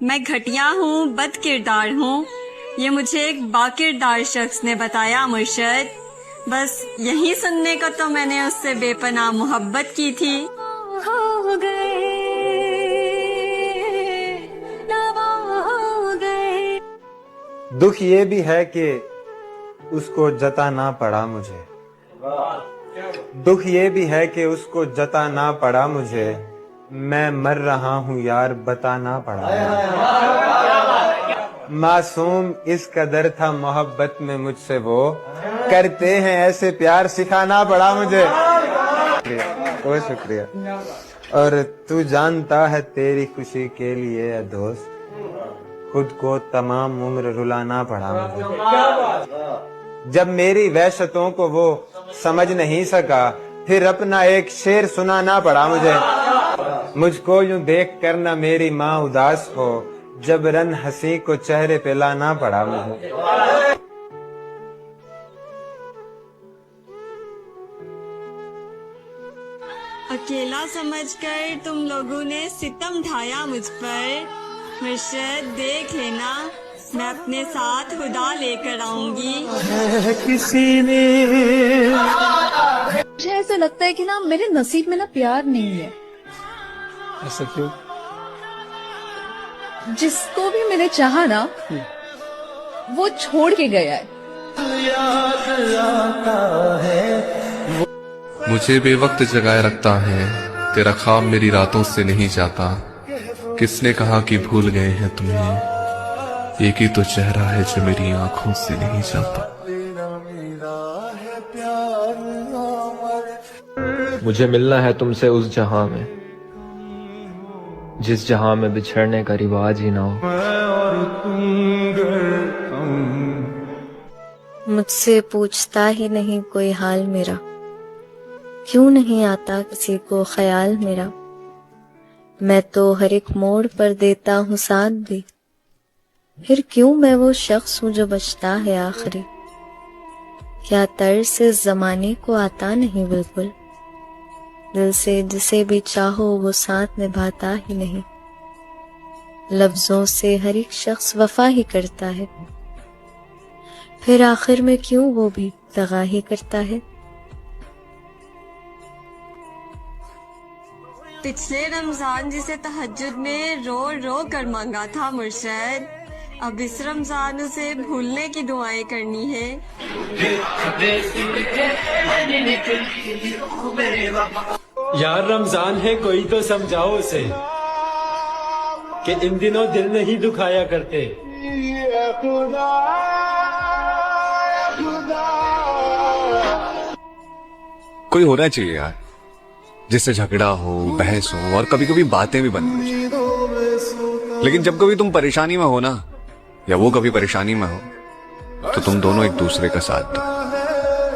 मैं घटिया हूँ, बद किरदार हूँ, ये मुझे एक बाकिरदार शख्स ने बताया मुर्शद। बस यही सुनने को तो मैंने उससे बेपनाह मोहब्बत की थी। हो गए। दुख ये भी है कि उसको जताना पड़ा मुझे, दुख ये भी है कि उसको जताना पड़ा मुझे, मैं मर रहा हूँ यार बताना पड़ा मुझे। मासूम इस कदर था मोहब्बत में मुझसे वो, करते हैं ऐसे प्यार सिखाना पड़ा मुझे। बहुत शुक्रिया। और तू जानता है तेरी खुशी के लिए दोस्त, खुद को तमाम उम्र रुलाना पड़ा मुझे। जब मेरी वहशतों को वो समझ नहीं सका, फिर अपना एक शेर सुनाना पड़ा मुझे। मुझको यूं देख कर न मेरी माँ उदास हो, जबरन हंसी को चेहरे पे लाना पड़ा मुझे। अकेला समझकर तुम लोगों ने सितम ढाया मुझ पर, मुर्शद देख लेना मैं अपने साथ खुदा लेकर आऊंगी। किसी ने मुझे ऐसा लगता है कि ना मेरे नसीब में ना प्यार नहीं है। ऐसा क्यों? जिसको भी मैंने चाहा ना वो छोड़ के गया है। मुझे बेवक्त जगाए रखता है, तेरा ख्वाब मेरी रातों से नहीं जाता। किसने कहा कि भूल गए हैं तुम्हें, एक ही तो चेहरा है जो मेरी आंखों से नहीं जाता। मुझे मिलना है तुमसे उस जहां में, जिस जहां में बिछड़ने का रिवाज ही ना हो। मुझसे पूछता ही नहीं कोई हाल मेरा, क्यों नहीं आता किसी को ख्याल मेरा। मैं तो हर एक मोड़ पर देता हूँ साथ भी, फिर क्यों मैं वो शख्स हूँ जो बचता है आखिरी। क्या तर्स से जमाने को आता नहीं बिल्कुल, दिल से जिसे भी चाहो वो साथ निभाता ही नहीं। लफ्जों से हर एक शख्स वफा ही करता है, फिर आखिर में क्यों वो भी दगा ही करता है। पिछले रमजान जिसे तहज्जुद में रो रो कर मांगा था मुर्शद, अब इस रमजान उसे भूलने की दुआएं करनी है। यार रमजान है, कोई तो समझाओ उसे कि इन दिनों दिल नहीं दुखाया करते। कोई होना चाहिए यार, जिससे झगड़ा हो, बहस हो और कभी कभी बातें भी बन जाए। लेकिन जब कभी तुम परेशानी में हो ना, या वो कभी परेशानी में हो, तो तुम दोनों एक दूसरे का साथ दो।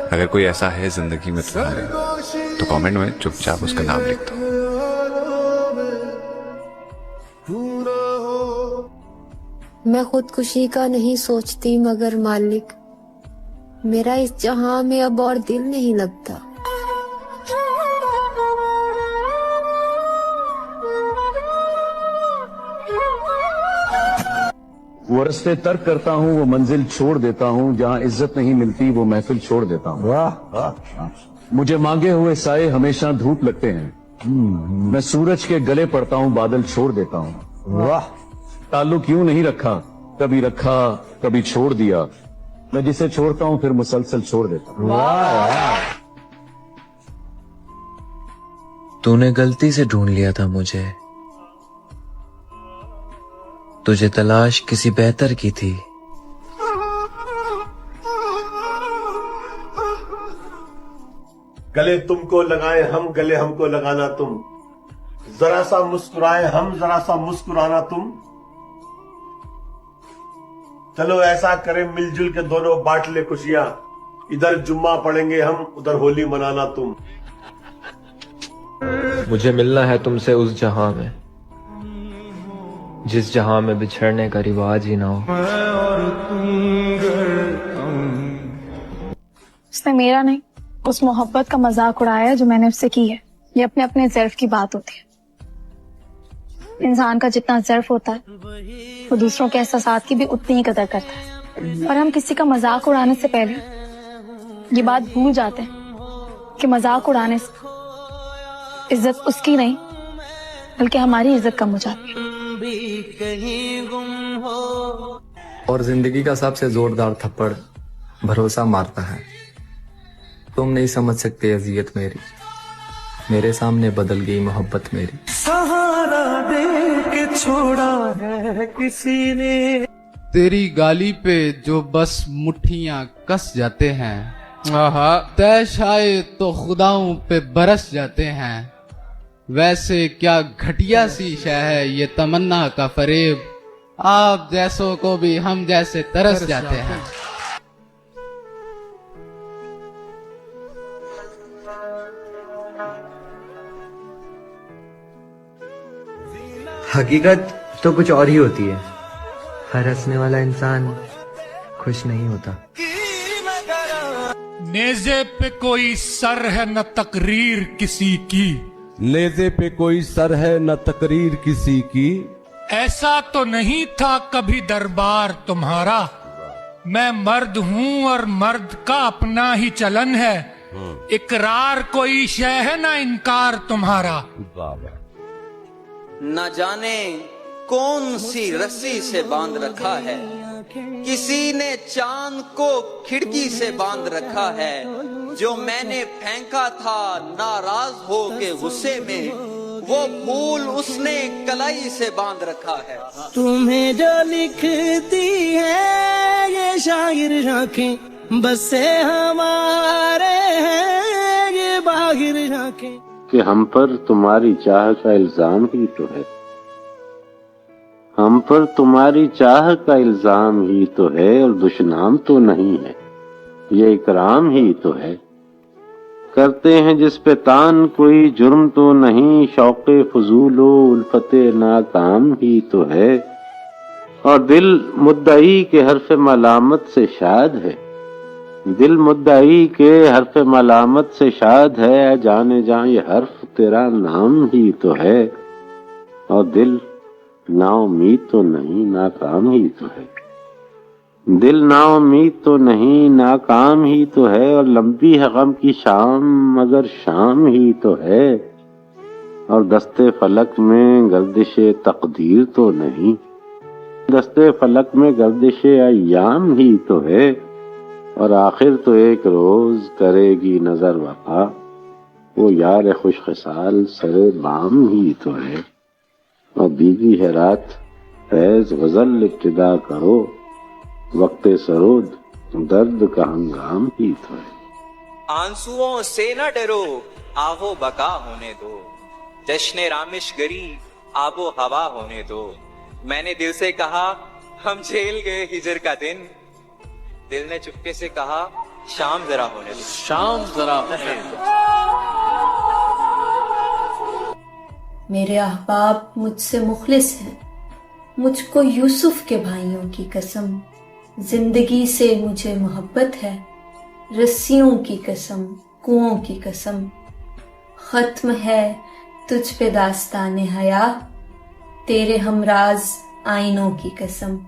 अगर कोई ऐसा है जिंदगी में तुम्हारे, तो कमेंट में चुपचाप उसका नाम लिख दो। मैं खुदकुशी का नहीं सोचती मगर मालिक, मेरा इस जहां में अब और दिल नहीं लगता। वो रस्ते तर्क करता हूँ, वो मंजिल छोड़ देता हूँ, जहाँ इज्जत नहीं मिलती वो महफिल छोड़ देता हूँ। वाह, मुझे मांगे हुए साए हमेशा धूप लगते हैं। मैं सूरज के गले पड़ता हूँ, बादल छोड़ देता हूँ। वाह, ताल्लुक यूं नहीं रखा, रखा कभी छोड़ दिया। मैं जिसे छोड़ता हूँ फिर मुसलसल छोड़ देता हूँ। वाह, तूने गलती से ढूंढ लिया था मुझे, तुझे तलाश किसी बेहतर की थी। गले तुमको लगाए हम, गले हमको लगाना तुम, जरा सा मुस्कुराए हम, जरा सा मुस्कुराना तुम। चलो ऐसा करें मिलजुल के दोनों बांट ले खुशियां, इधर जुम्मा पढ़ेंगे हम, उधर होली मनाना तुम। मुझे मिलना है तुमसे उस जहां में, जिस जहां में बिछड़ने का रिवाज ही ना हो। उसने मेरा नहीं, उस मोहब्बत का मजाक उड़ाया जो मैंने उससे की है। ये अपने अपने ज़र्फ की बात होती है। इंसान का जितना ज़र्फ होता है वो दूसरों के एहसासात की भी उतनी ही कदर करता है। और हम किसी का मजाक उड़ाने से पहले ये बात भूल जाते हैं कि मजाक उड़ाने से इज्जत उसकी नहीं बल्कि हमारी इज्जत कम हो जाती है। और जिंदगी का सबसे जोरदार थप्पड़ भरोसा मारता है। तुम नहीं समझ सकते अजियत मेरी, मेरे सामने बदल गई मोहब्बत मेरी। सहारा दे के छोड़ा है किसी ने। तेरी गाली पे जो बस मुट्ठियां कस जाते हैं, आहा तैश आए तो खुदाओं पे बरस जाते हैं। वैसे क्या घटिया सी शय है ये तमन्ना का फरेब, आप जैसों को भी हम जैसे तरस जाते हैं। हकीकत तो कुछ और ही होती है। हर हंसने वाला इंसान खुश नहीं होता। नेज़े पे कोई सर है न तकरीर किसी की। नेज़े पे कोई सर है न तकरीर किसी की। ऐसा तो नहीं था कभी दरबार तुम्हारा। मैं मर्द हूँ और मर्द का अपना ही चलन है। इकरार कोई शय है न इनकार तुम्हारा। न जाने कौन सी रस्सी से बांध रखा है, किसी ने चांद को खिड़की से बांध रखा है। जो मैंने फेंका था नाराज हो के गुस्से में, वो फूल उसने कलाई से बांध रखा है। तुम्हें जो लिखती है ये शायर आंखें, बसे हमारे हैं ये बाहिर आंखें। कि हम पर तुम्हारी चाह का इल्जाम ही तो है, हम पर तुम्हारी चाह का इल्जाम ही तो है, और दुश्मनाम तो नहीं है ये इकराम ही तो है। करते हैं जिस पे तान कोई जुर्म तो नहीं, शौक़े फजूलो उल्फते नाकाम ही तो है। और दिल मुद्दई के हर्फ मलामत से शाद है, दिल मुद्दई के हर्फ मलामत से शाद है। जाने जा ये हर्फ तेरा नाम ही तो है। और दिल नाउम्मीद तो नहीं नाकाम ही तो है, दिल नाउम्मीद तो नहीं नाकाम ही तो है। और लंबी है गम की शाम मगर शाम ही तो है। और दस्ते फलक में गर्दिशे तकदीर तो नहीं, दस्ते फलक में गर्दिशे अय्याम ही तो है। और आखिर तो एक रोज करेगी नजर वफा, वो यार खुश खसाल सरे बाम ही तो है। और बीगी है रात फैज गजल इब्तिदा करो, वक्ते सरोद दर्द का हंगाम ही तो है। आंसुओं से न डरो आहो बका होने दो, जश्न रामिश गरी आबो हवा होने दो। मैंने दिल से कहा हम झेल गए हिजर का दिन, दिल ने चुपके से कहा शाम जरा होने दो, शाम जरा होने दो। मेरे अहबाब मुझसे मुखलिस हैं, मुझको यूसुफ के भाइयों की कसम। जिंदगी से मुझे मोहब्बत है, रस्सियों की कसम कुओं की कसम। खत्म है तुझ पे दास्ताने हया, तेरे हमराज आईनों की कसम।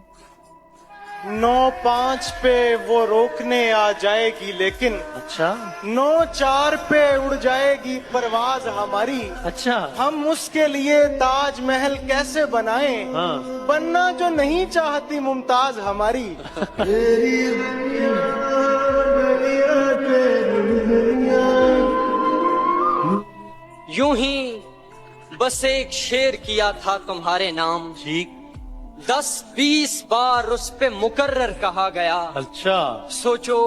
9-5 पे वो रोकने आ जाएगी लेकिन, अच्छा 9-4 पे उड़ जाएगी परवाज हमारी। अच्छा हम उसके लिए ताजमहल कैसे बनाएं, हाँ। बनना जो नहीं चाहती मुमताज हमारी। यूं ही बस एक शेर किया था तुम्हारे नाम, ठीक 10-20 बार उस पे मुकर्रर कहा गया। अच्छा सोचो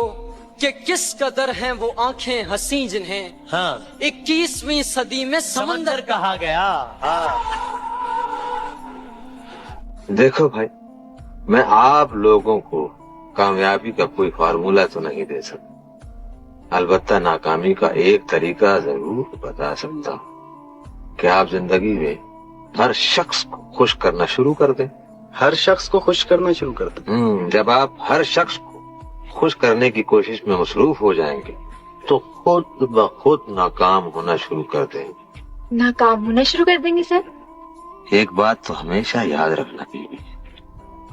कि किस कदर हैं वो आंखें हंसी जिन्हें, हाँ। 21वीं सदी में समंदर कहा गया। हाँ। देखो भाई, मैं आप लोगों को कामयाबी का कोई फार्मूला तो नहीं दे सकता, अलबत्ता नाकामी का एक तरीका जरूर बता सकता हूँ कि आप जिंदगी में हर शख्स को खुश करना शुरू कर दें। हर शख्स को खुश करना शुरू कर दें। जब आप हर शख्स को खुश करने की कोशिश में मसरूफ हो जाएंगे तो खुद ब खुद नाकाम होना शुरू कर देंगे। नाकाम होना शुरू कर देंगे सर? एक बात तो हमेशा याद रखना बीवी,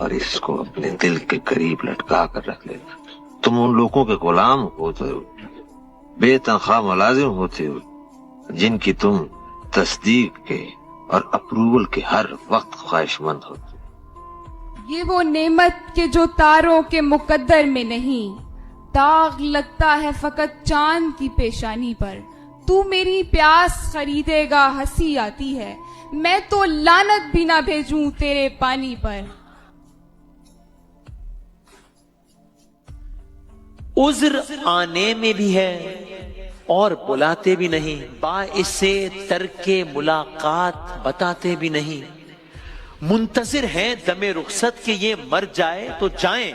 और इसको अपने दिल के करीब लटका कर रख लेना। तुम उन लोगों के गुलाम होते हो, बेतनख्वाह मुलाजिम होते हो, जिनकी तुम तस्दीक के और अप्रूवल के हर वक्त ख्वाहिशमंद होते हो। ये वो नेमत के जो तारों के मुकद्दर में नहीं, दाग लगता है फकत चांद की पेशानी पर। तू मेरी प्यास खरीदेगा हंसी आती है, मैं तो लानत भी ना भेजूं तेरे पानी पर। उज्र आने में भी है और बुलाते भी नहीं, बाइसे तर्के मुलाकात बताते भी नहीं। मुंतजिर हैं दमे रुखसत के ये मर जाए तो जाएं,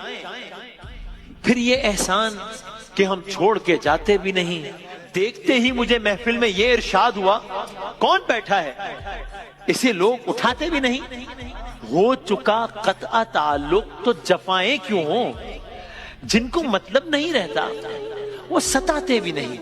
फिर ये एहसान कि हम छोड़ के जाते भी नहीं। देखते ही मुझे महफिल में ये इरशाद हुआ, कौन बैठा है, इसे लोग उठाते भी नहीं। हो चुका कतआ ताल्लुक तो जफाएं क्यों हो, जिनको मतलब नहीं रहता वो सताते भी नहीं।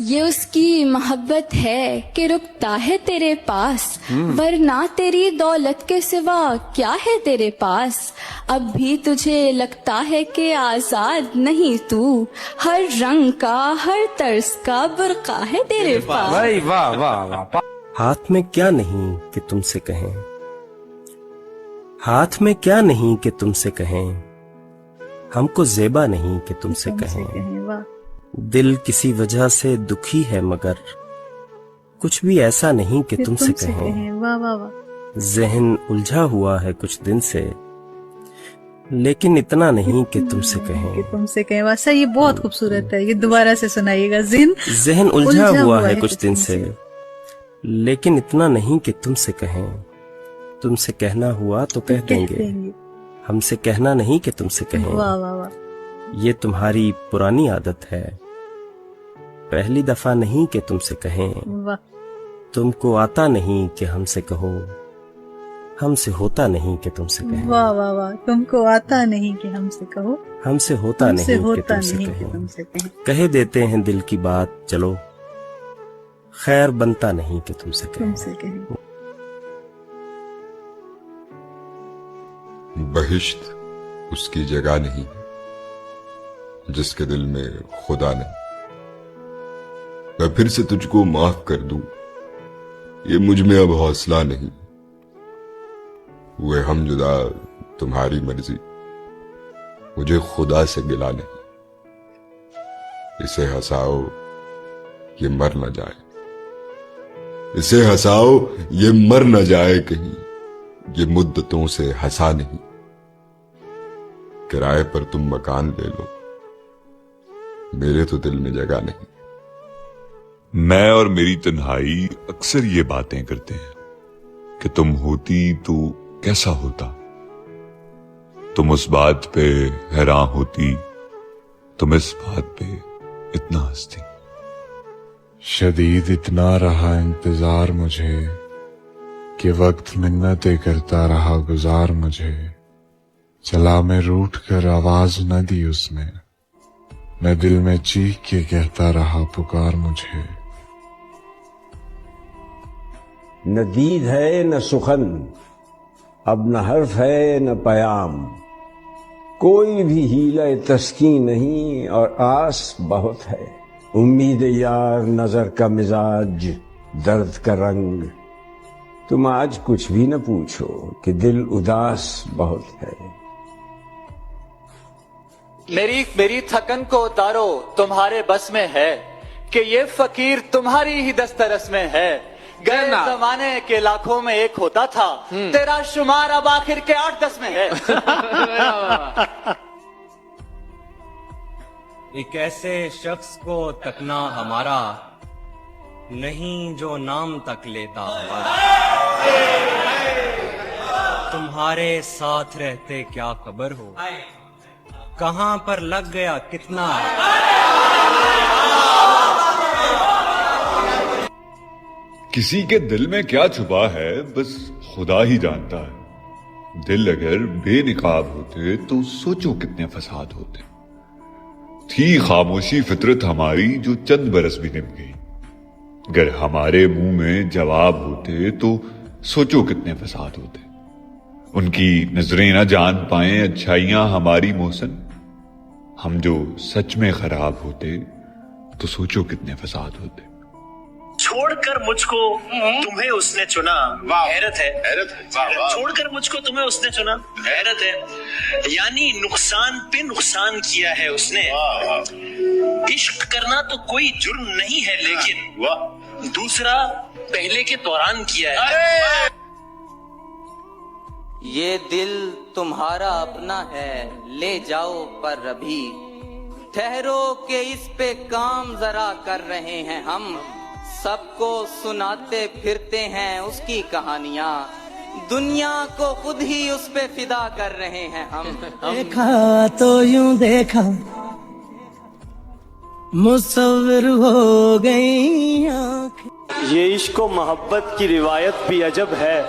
ये उसकी मोहब्बत है कि रुकता है तेरे पास, वरना तेरी दौलत के सिवा क्या है तेरे पास। अब भी तुझे लगता है कि आजाद नहीं तू, हर रंग का हर तर्ज का बुर्का है तेरे पास। भाई वाह वाह वाह। हाथ में क्या नहीं कि तुमसे कहें, हाथ में क्या नहीं कि तुमसे कहें, हमको जेबा नहीं कि तुमसे कहें। दिल किसी वजह से दुखी है मगर कुछ भी ऐसा नहीं कि तुमसे कहें। वाह वाह वाह। जहन उलझा हुआ है कुछ दिन से, लेकिन इतना नहीं कि तुमसे कहें। तुमसे कहें वासा, ये बहुत खूबसूरत है, ये दोबारा से सुनाइएगा। जहन उलझा हुआ है कुछ दिन से, लेकिन इतना नहीं कि तुमसे कहें। तुमसे कहना हुआ तो कह देंगे, हमसे कहना नहीं कि तुमसे कहें। वाह वाह वाह। ये तुम्हारी पुरानी आदत है, पहली दफा नहीं कि तुमसे कहें। वाह। तुमको आता नहीं कि हमसे कहो, हमसे होता नहीं कि तुमसे कहें। वाह वाह वाह। तुमको आता नहीं कि हमसे कहो, हमसे होता नहीं कि तुमसे कहें। कहे देते हैं दिल की बात चलो, खैर बनता नहीं कि तुमसे कहें। बहिश्त उसकी जगह नहीं जिसके दिल में खुदा नहीं। मैं फिर से तुझको माफ कर दूं, ये मुझ में अब हौसला नहीं। हुए हम जुदा तुम्हारी मर्जी, मुझे खुदा से गिला नहीं। इसे हंसाओ ये मर न जाए, इसे हंसाओ ये मर न जाए कहीं, ये मुद्दतों से हंसा नहीं। किराए पर तुम मकान ले लो, मेरे तो दिल में जगह नहीं। मैं और मेरी तन्हाई अक्सर ये बातें करते हैं कि तुम होती तो कैसा होता। तुम उस बात पे हैरान होती, तुम इस बात पे इतना हंसती। शदीद इतना रहा इंतजार मुझे कि वक्त मिन्नतें करता रहा गुजार मुझे। चला मैं रूठ कर आवाज न दी उसने, मैं दिल में चीख के कहता रहा पुकार मुझे। न दीद है न सुखन, अब न हर्फ है न पयाम, कोई भी हीला तस्कीन नहीं और आस बहुत है। उम्मीद यार नजर का मिजाज दर्द का रंग, तुम आज कुछ भी न पूछो कि दिल उदास बहुत है। मेरी थकन को उतारो तुम्हारे बस में है, कि ये फकीर तुम्हारी ही दस्तरस में है। गए जमाने के लाखों में एक होता था, तेरा शुमार अब आखिर के 8-10 में है। एक ऐसे शख्स को तकना हमारा नहीं जो नाम तक लेता हमारा। तुम्हारे साथ रहते क्या खबर हो, कहां पर लग गया कितना। किसी के दिल में क्या छुपा है बस खुदा ही जानता है। दिल अगर बेनिकाब होते तो सोचो कितने फसाद होते। थी खामोशी फितरत हमारी जो चंद बरस भी निभ गई। अगर हमारे मुंह में जवाब होते तो सोचो कितने फसाद होते। उनकी नजरें न जान पाए अच्छाइयां हमारी मोहसन। हम जो सच में खराब होते तो सोचो कितने फसाद होते। छोड़कर मुझको तुम्हें उसने चुना, हैरत है, हैरत है। छोड़कर मुझको तुम्हें उसने चुना, हैरत है। यानी नुकसान पे नुकसान किया है उसने। इश्क करना तो कोई जुर्म नहीं है, लेकिन दूसरा पहले के दौरान किया है। ये दिल तुम्हारा अपना है, ले जाओ पर अभी ठहरो के इस पे काम जरा कर रहे हैं हम। सबको सुनाते फिरते हैं उसकी कहानियां, दुनिया को खुद ही उस पे फिदा कर रहे हैं हम। देखा तो यूं देखा, मुसव्विर हो गई आँखें। ये इश्क व मोहब्बत की रिवायत भी अजब है।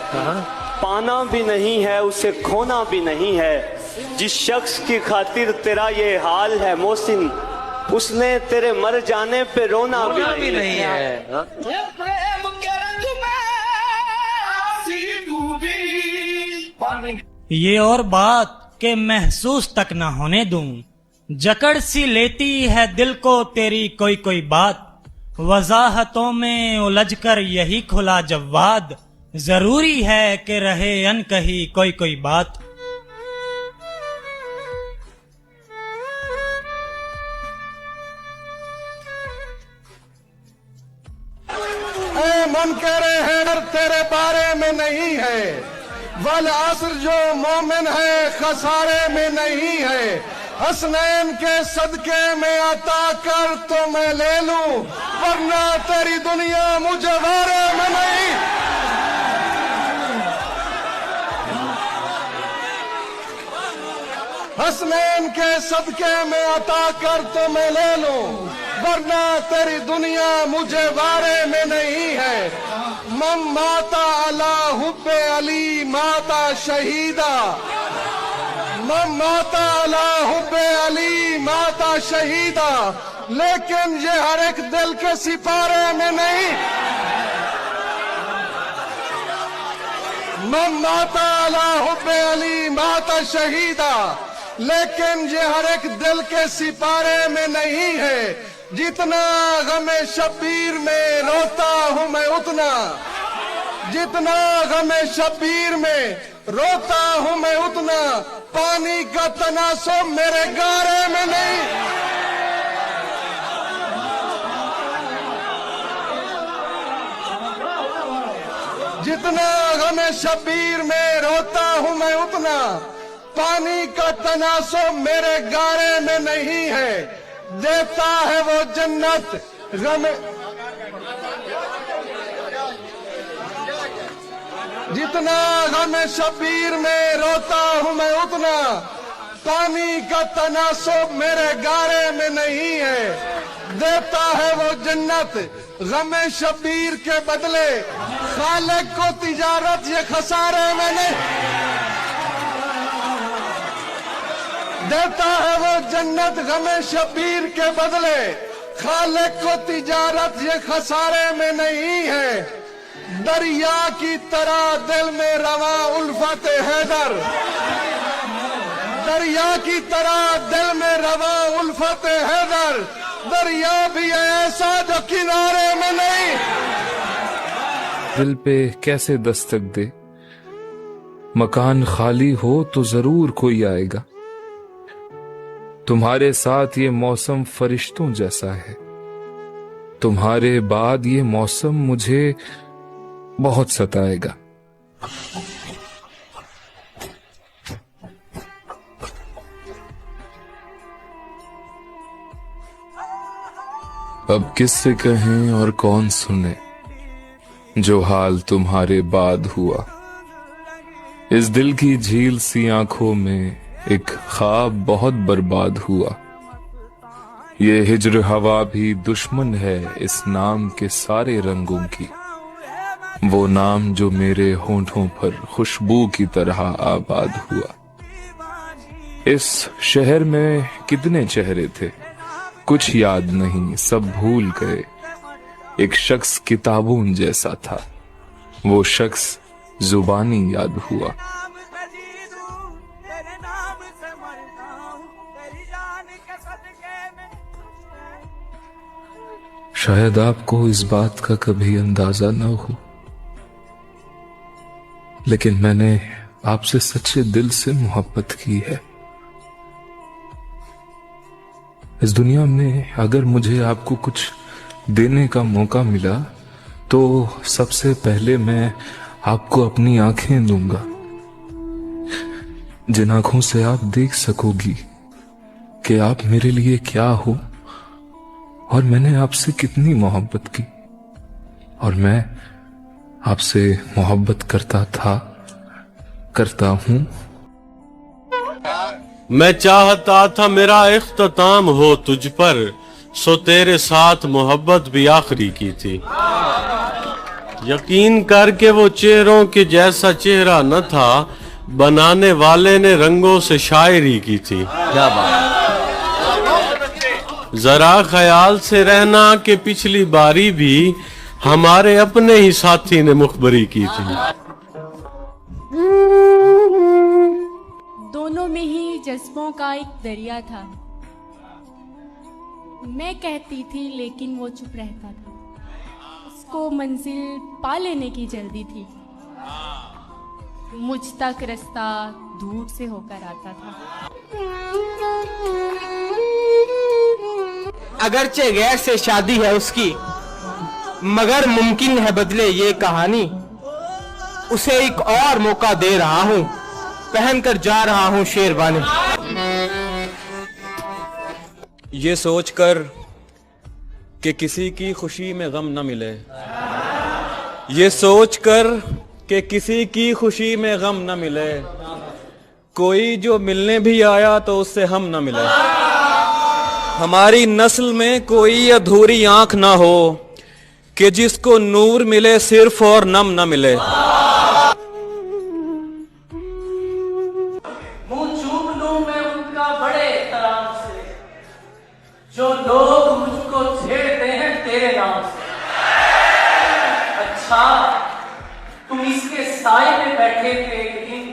पाना भी नहीं है, उसे खोना भी नहीं है। जिस शख्स की खातिर तेरा ये हाल है मोहसिन, उसने तेरे मर जाने पे रोना भी नहीं है। ये और बात के महसूस तक न होने दूं, जकड़ सी लेती है दिल को तेरी कोई कोई बात। वजाहतों में उलझकर यही खुला जवाद, जरूरी है कि रहे अनकही कोई कोई बात। मन कह रहे हैं तेरे बारे में नहीं है, वल असर जो मोमिन है खसारे में नहीं है। हसनैन के सदके में अता कर तो मैं ले लूं, वरना तेरी दुनिया मुझे बारे में नहीं। हसनैन के सदके में अता कर तो मैं ले लूं, वरना तेरी दुनिया मुझे बारे में नहीं है। मम माता अला हुब्बे अली माता शहीदा, मम माता अला हुब्बे अली माता शहीदा। लेकिन ये हर एक दिल के सिपारे में नहीं। मम माता अला हुब्बे अली माता शहीदा, लेकिन ये हर एक दिल के सिपारे में नहीं है। जितना गमे शब्बीर में रोता हूँ मैं उतना, जितना गमे शब्बीर में रोता हूँ मैं उतना, पानी का तनासुब मेरे गारे में नहीं। जितना गमे शब्बीर में रोता हूँ मैं उतना, पानी का तनासुब मेरे गारे में नहीं है। देता है वो जन्नत गमे, जितना गमे शब्बीर में रोता हूँ मैं उतना, पानी का तनासुब मेरे गारे में नहीं है। देता है वो जन्नत गमे शब्बीर के बदले, खालिक को तिजारत ये खसारे में नहीं। देता है वो जन्नत गमे शब्बीर के बदले, खालिक को तिजारत ये खसारे में नहीं है। दरिया की तरह दिल में रवा उल्फत हैदर, दरिया की तरह दिल में रवा उल्फत हैदर। दरिया भी ऐसा जो किनारे में नहीं। दिल पे कैसे दस्तक दे, मकान खाली हो तो जरूर कोई आएगा। तुम्हारे साथ ये मौसम फरिश्तों जैसा है, तुम्हारे बाद ये मौसम मुझे बहुत सताएगा। अब किससे कहें और कौन सुने जो हाल तुम्हारे बाद हुआ। इस दिल की झील सी आंखों में एक ख्वाब बहुत बर्बाद हुआ। ये हिज्र हवा भी दुश्मन है इस नाम के सारे रंगों की, वो नाम जो मेरे होंठों पर खुशबू की तरह आबाद हुआ। इस शहर में कितने चेहरे थे, कुछ याद नहीं, सब भूल गए। एक शख्स किताबों जैसा था, वो शख्स जुबानी याद हुआ। शायद आपको इस बात का कभी अंदाजा न हो, लेकिन मैंने आपसे सच्चे दिल से मोहब्बत की है। इस दुनिया में अगर मुझे आपको कुछ देने का मौका मिला तो सबसे पहले मैं आपको अपनी आंखें दूंगा, जिन आंखों से आप देख सकोगी कि आप मेरे लिए क्या हो और मैंने आपसे कितनी मोहब्बत की और मैं आपसे मोहब्बत करता था, करता हूं। मैं चाहता था मेरा इख्तिताम हो तुझ पर, सो तेरे साथ मोहब्बत भी आखिरी की थी। यकीन करके वो चेहरों के जैसा चेहरा न था, बनाने वाले ने रंगों से शायरी की थी। क्या बात। जरा ख्याल से रहना कि पिछली बारी भी हमारे अपने ही साथी ने मुखबरी की थी। दोनों में ही जज्बों का एक दरिया था। मैं कहती थी लेकिन वो चुप रहता था। उसको मंजिल पा लेने की जल्दी थी, मुझ तक रास्ता दूर से होकर आता था। अगरचे गैर से शादी है उसकी, मगर मुमकिन है बदले ये कहानी। उसे एक और मौका दे रहा हूँ, पहनकर जा रहा हूँ शेरवानी। ये सोचकर कि किसी की खुशी में गम न मिले, ये सोचकर कि किसी की खुशी में गम न मिले, कोई जो मिलने भी आया तो उससे हम न मिले। हमारी नस्ल में कोई अधूरी आंख ना हो कि जिसको नूर मिले सिर्फ और नम न मिले। मुंह चूम लूं मैं उनका बड़े एहतराम से, जो लोग मुझको छेड़ते हैं तेरे नाम से। अच्छा तुम इसके साए में बैठे थे एक दिन,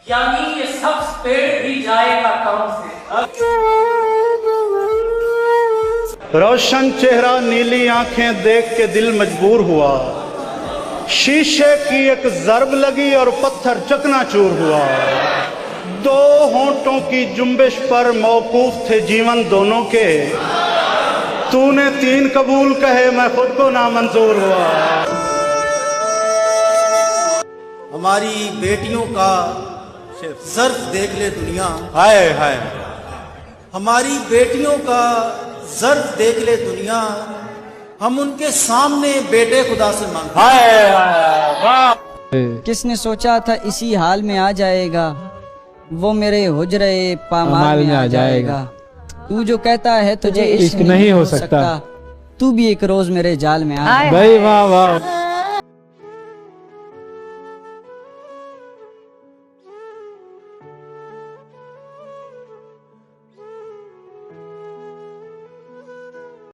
यानी ये सब पेड़ भी जाएगा काम से। रोशन चेहरा नीली आंखें देख के दिल मजबूर हुआ, शीशे की एक जरब लगी और पत्थर चकनाचूर हुआ। दो होंठों की जुम्बिश पर मौकूफ थे जीवन दोनों के, तूने तीन कबूल कहे मैं खुद को नामंजूर हुआ। हमारी बेटियों का ज़र्फ देख ले दुनिया, हाय हाय। हमारी बेटियों का ज़र्फ देख ले दुनिया, हम उनके सामने बेटे खुदा से मांगते। हाय हाय। किसने सोचा था इसी हाल में आ जाएगा, वो मेरे हुजरे पामाल में आ जाएगा। तू जो कहता है तुझे इश्क नहीं हो सकता, तू भी एक रोज मेरे जाल में आ। भाई वाह वाह।